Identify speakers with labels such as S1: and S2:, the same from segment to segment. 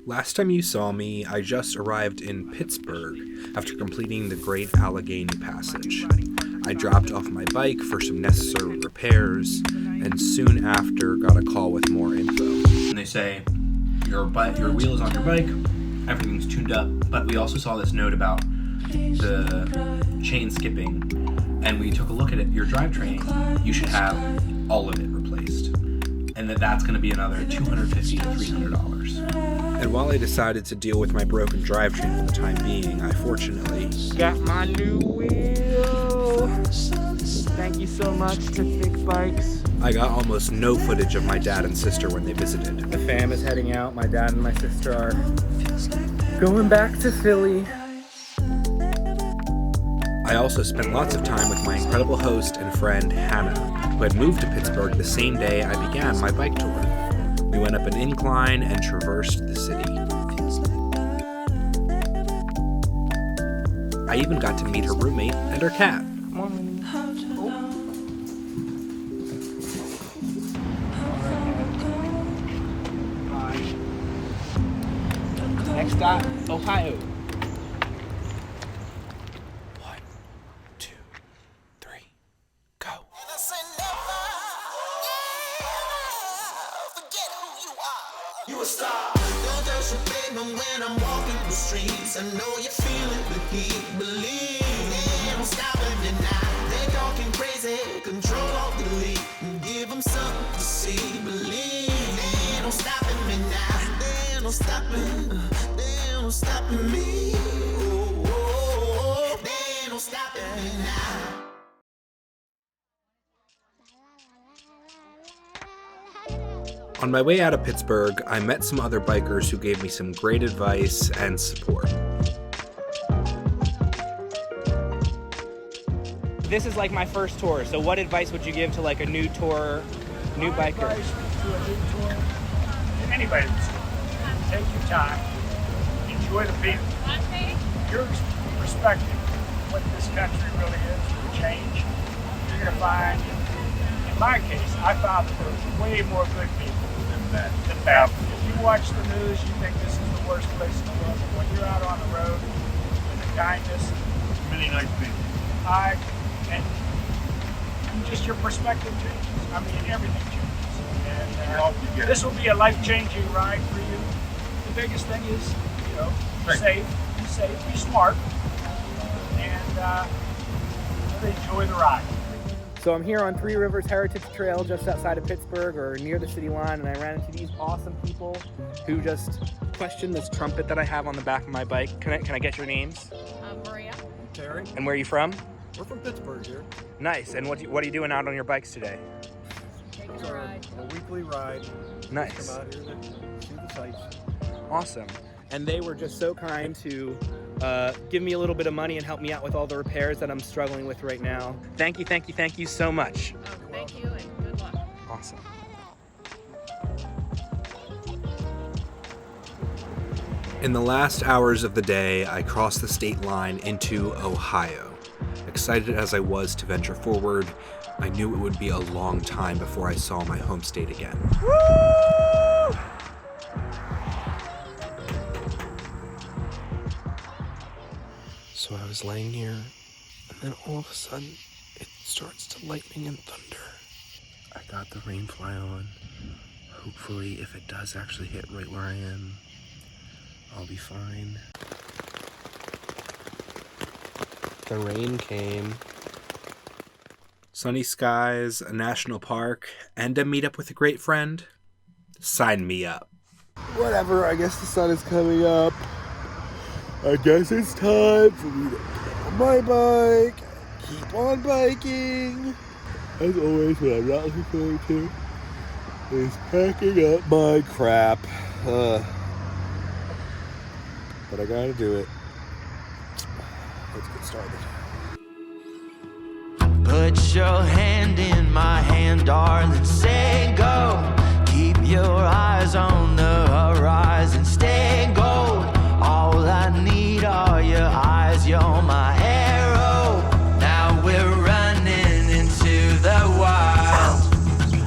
S1: Last time you saw me, I just arrived in Pittsburgh after completing the Great Allegheny Passage. I dropped off my bike for some necessary repairs, and soon after got a call with more info.
S2: And they say, your wheel is on your bike, everything's tuned up, but we also saw this note about the chain skipping, and we took a look at it. Your drivetrain, you should have all of it replaced, and that's going to be another $250 to $300.
S1: And while I decided to deal with my broken drivetrain for the time being, I fortunately
S3: got my new wheel. Thank you so much to Fix Bikes.
S1: I got almost no footage of my dad and sister when they visited.
S3: The fam is heading out. My dad and my sister are going back to Philly.
S1: I also spent lots of time with my incredible host and friend, Hannah, who had moved to Pittsburgh the same day I began my bike tour. We went up an incline and traversed the city. I even got to meet her roommate and her cat.
S3: Next stop, Ohio.
S1: 1, 2, 3, go.
S4: You a star. Don't touch your pavement when I'm walking the streets. I know you feel it, the heat. Believe they don't stop me now. They talking crazy, control alt delete. Give them something to see. Believe they don't stop me now. They don't stop me. They don't stop me. Oh, oh, oh. They don't stop me now.
S1: On my way out of Pittsburgh, I met some other bikers who gave me some great advice and support.
S3: This is like my first tour, so what advice would you give to like a new tour, new biker?
S5: Advice to a new tour, anybody that's take your time, enjoy the people. Your perspective of what this country really is will change. You're gonna find, in my case, I found that there's way more good people than bad. If you watch the news, you think this is the worst place in the world. But when you're out on the road with the kindness, many nice people. And just your perspective changes. I mean, everything changes. And this will be a life-changing ride for you. The biggest thing is, be safe, be smart, and really enjoy the ride.
S3: So I'm here on Three Rivers Heritage Trail just outside of Pittsburgh or near the city line, and I ran into these awesome people who just questioned this trumpet that I have on the back of my bike. Can I get your names?
S6: Maria.
S7: Terry.
S3: And where are you from?
S7: We're from Pittsburgh here.
S3: Nice. And what are you doing out on your bikes today?
S6: Taking a ride.
S7: A weekly ride.
S3: Nice.
S7: Come out here to see the sights.
S3: Awesome. And they were just so kind to give me a little bit of money and help me out with all the repairs that I'm struggling with right now. Thank you so much.
S6: Oh, thank you and good luck.
S3: Awesome.
S1: In the last hours of the day, I crossed the state line into Ohio. Excited as I was to venture forward, I knew it would be a long time before I saw my home state again.
S3: Woo!
S1: So I was laying here, and then all of a sudden, it starts to lightning and thunder. I got the rain fly on. Hopefully, if it does actually hit right where I am, I'll be fine. The rain came. Sunny skies, a national park, and a meetup with a great friend. Sign me up. Whatever, I guess the sun is coming up. I guess it's time for me to get on my bike, keep on biking. As always, what I'm not looking forward to is packing up my crap. But I gotta do it. Let's get started.
S4: Put your hand in my hand, darling, say go. Keep your eyes on the horizon, stay gold. All I need are your eyes, you're my arrow. Now we're running into the wild.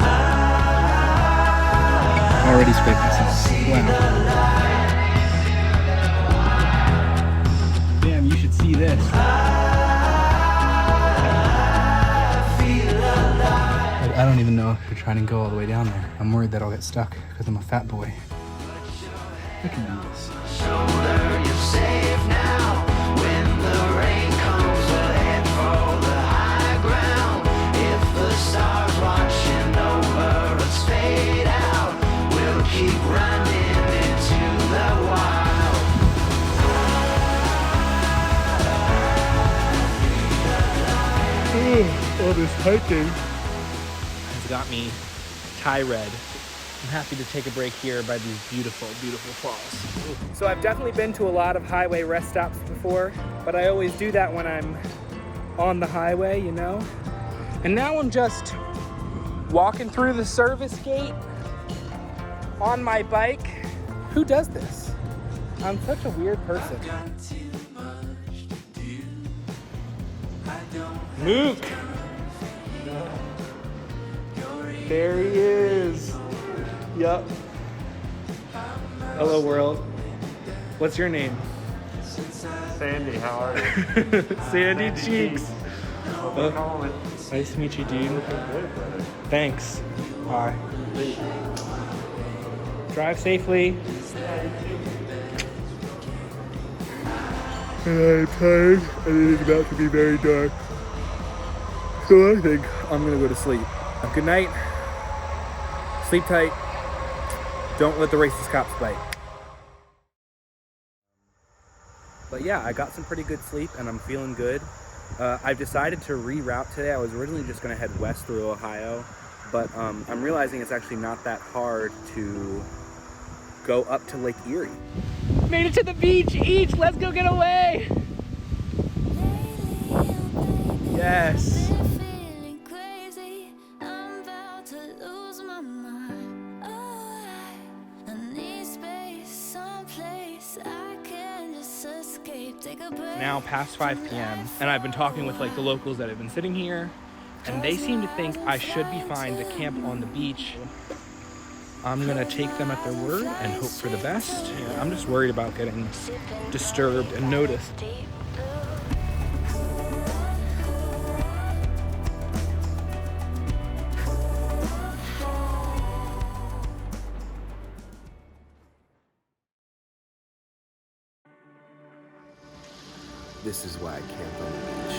S3: I already spoke myself. Wow. this. I don't even know if you're trying to go all the way down there. I'm worried that I'll get stuck because I'm a fat boy. I can do this.
S4: Shoulder, you're safe now. When the rain comes, we'll head for the high ground. If the stars watching over us fade out, we'll keep running into the wild.
S3: All this hiking has got me tie red. I'm happy to take a break here by these beautiful, beautiful falls. So I've definitely been to a lot of highway rest stops before, but I always do that when I'm on the highway, you know? And now I'm just walking through the service gate on my bike. Who does this? I'm such a weird person. Luke! There he is. Yup. Hello, world. What's your name?
S5: Sandy, how are you?
S3: Sandy Cheeks.
S5: Hope home.
S3: Nice to meet you, dude. Thanks. Bye. Drive safely. I'm tired, and it is about to be very dark. So I think I'm gonna go to sleep. Good night. Sleep tight. Don't let the racist cops bite. But yeah, I got some pretty good sleep and I'm feeling good. I've decided to reroute today. I was originally just gonna head west through Ohio, but I'm realizing it's actually not that hard to go up to Lake Erie. Made it to the beach, each, let's go get away. Yes. Now past 5 p.m. and I've been talking with like the locals that have been sitting here, and they seem to think I should be fine to camp on the beach. I'm gonna take them at their word and hope for the best. I'm just worried about getting disturbed and noticed.
S8: This is why I camp on the beach.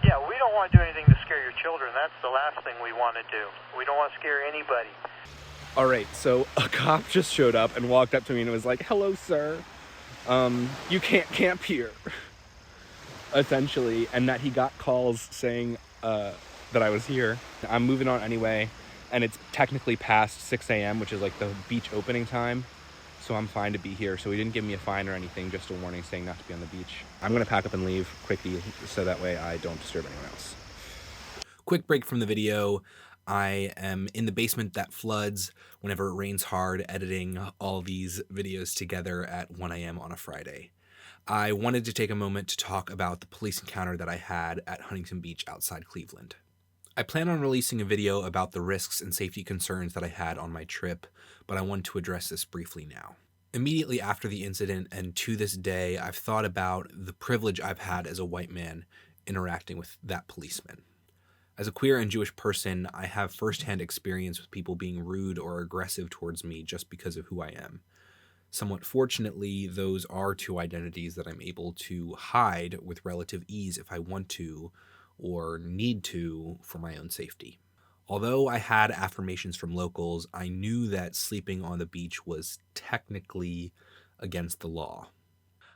S5: Yeah, we don't want to do anything to scare your children. That's the last thing we want to do. We don't want to scare anybody.
S3: All right, so a cop just showed up and walked up to me and was like, "Hello, sir. You can't camp here," essentially, and that he got calls saying that I was here. I'm moving on anyway, and it's technically past 6 a.m., which is like the beach opening time, so I'm fine to be here. So he didn't give me a fine or anything, just a warning saying not to be on the beach. I'm gonna pack up and leave quickly so that way I don't disturb anyone else.
S1: Quick break from the video. I am in the basement that floods whenever it rains hard, editing all these videos together at 1 a.m. on a Friday. I wanted to take a moment to talk about the police encounter that I had at Huntington Beach outside Cleveland. I plan on releasing a video about the risks and safety concerns that I had on my trip, but I want to address this briefly now. Immediately after the incident and to this day, I've thought about the privilege I've had as a white man interacting with that policeman. As a queer and Jewish person, I have firsthand experience with people being rude or aggressive towards me just because of who I am. Somewhat fortunately, those are two identities that I'm able to hide with relative ease if I want to or need to for my own safety. Although I had affirmations from locals, I knew that sleeping on the beach was technically against the law.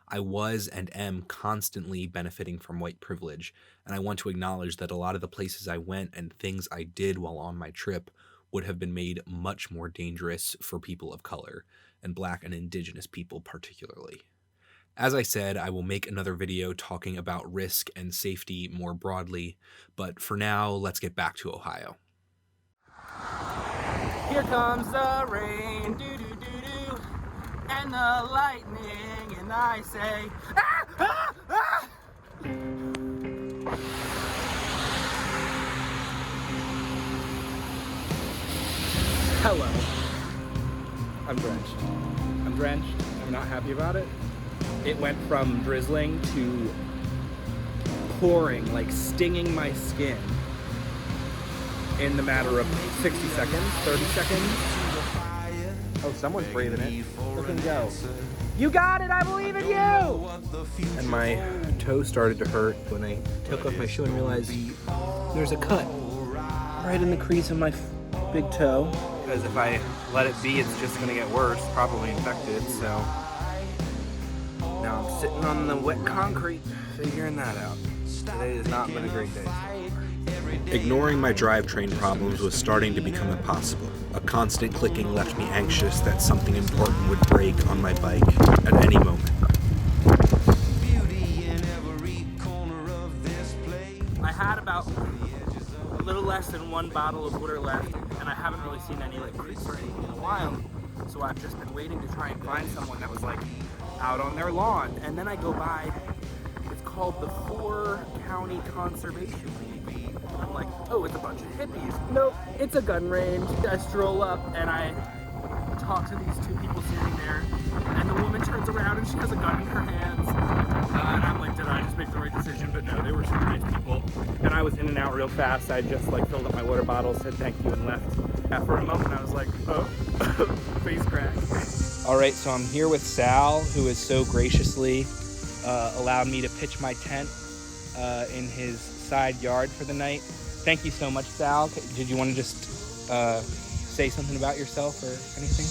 S1: I was and am constantly benefiting from white privilege, and I want to acknowledge that a lot of the places I went and things I did while on my trip would have been made much more dangerous for people of color, and Black and Indigenous people particularly. As I said, I will make another video talking about risk and safety more broadly, but for now, let's get back to Ohio.
S3: Here comes the rain, doo-doo-doo-doo, and the lightning, and I say, ah, ah, ah! Hello. I'm drenched. I'm drenched. I'm not happy about it. It went from drizzling to pouring, like stinging my skin in the matter of 60 seconds, 30 seconds. Oh, someone's breathing it. Look and go. You got it, I believe in you!
S1: And my toe started to hurt when I took off my shoe and realized there's a cut right in the crease of my big toe. Because if I let it be, it's just gonna get worse, probably infected, so. Now I'm sitting on the wet concrete, figuring that out. Today has not been a great day. Ignoring my drivetrain problems was starting to become impossible. A constant clicking left me anxious that something important would break on my bike at any moment.
S3: I had about a little less than 1 bottle of water left, and I haven't really seen any like creeks or anything in a while, so I've just been waiting to try and find someone that was like out on their lawn. And then I go by, it's called the 4 County Conservation League. I'm like, oh, it's a bunch of hippies. Nope, it's a gun range. I stroll up and I talk to these 2 people sitting there, and the woman turns around and she has a gun in her hands. And I'm like, did I just make the right decision? But no, they were super nice people. And I was in and out real fast. I just like filled up my water bottle, said thank you, and left. For a moment, I was like, oh, face crack. All right, so I'm here with Sal, who has so graciously allowed me to pitch my tent in his side yard for the night. Thank you so much, Sal. Did you want to just say something about yourself or anything?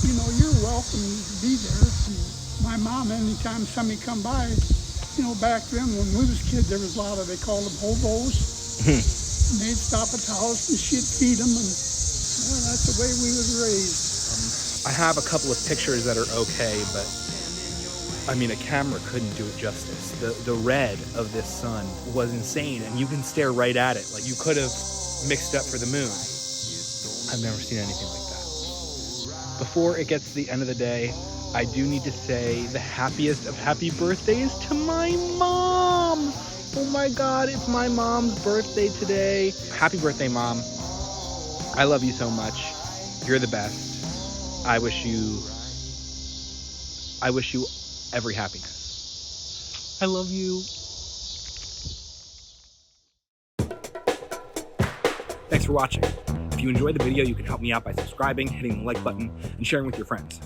S9: You know, you're welcome to be there. My mom, anytime somebody come by, you know, back then when we was kids, there was a lot of, they called them hobos. And they'd stop at the house and she'd feed them, and that's the way we was raised.
S3: I have a couple of pictures that are okay, but I mean, a camera couldn't do it justice. The red of this sun was insane, and you can stare right at it. Like, you could have mixed up for the moon. I've never seen anything like that. Before it gets to the end of the day, I do need to say the happiest of happy birthdays to my mom. Oh my God, it's my mom's birthday today. Happy birthday, Mom. I love you so much. You're the best. I wish you every happiness. I love you. Thanks for watching. If you enjoyed the video, you can help me out by subscribing, hitting the like button, and sharing with your friends.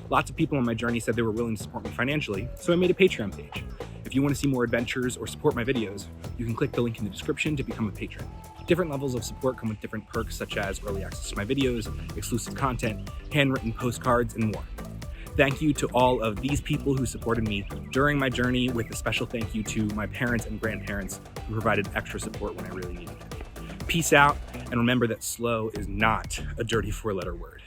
S3: Lots of people on my journey said they were willing to support me financially, so I made a Patreon page. If you want to see more adventures or support my videos, you can click the link in the description to become a patron. Different levels of support come with different perks, such as early access to my videos, exclusive content, handwritten postcards, and more. Thank you to all of these people who supported me during my journey, with a special thank you to my parents and grandparents who provided extra support when I really needed it. Peace out, and remember that slow is not a dirty 4-letter word.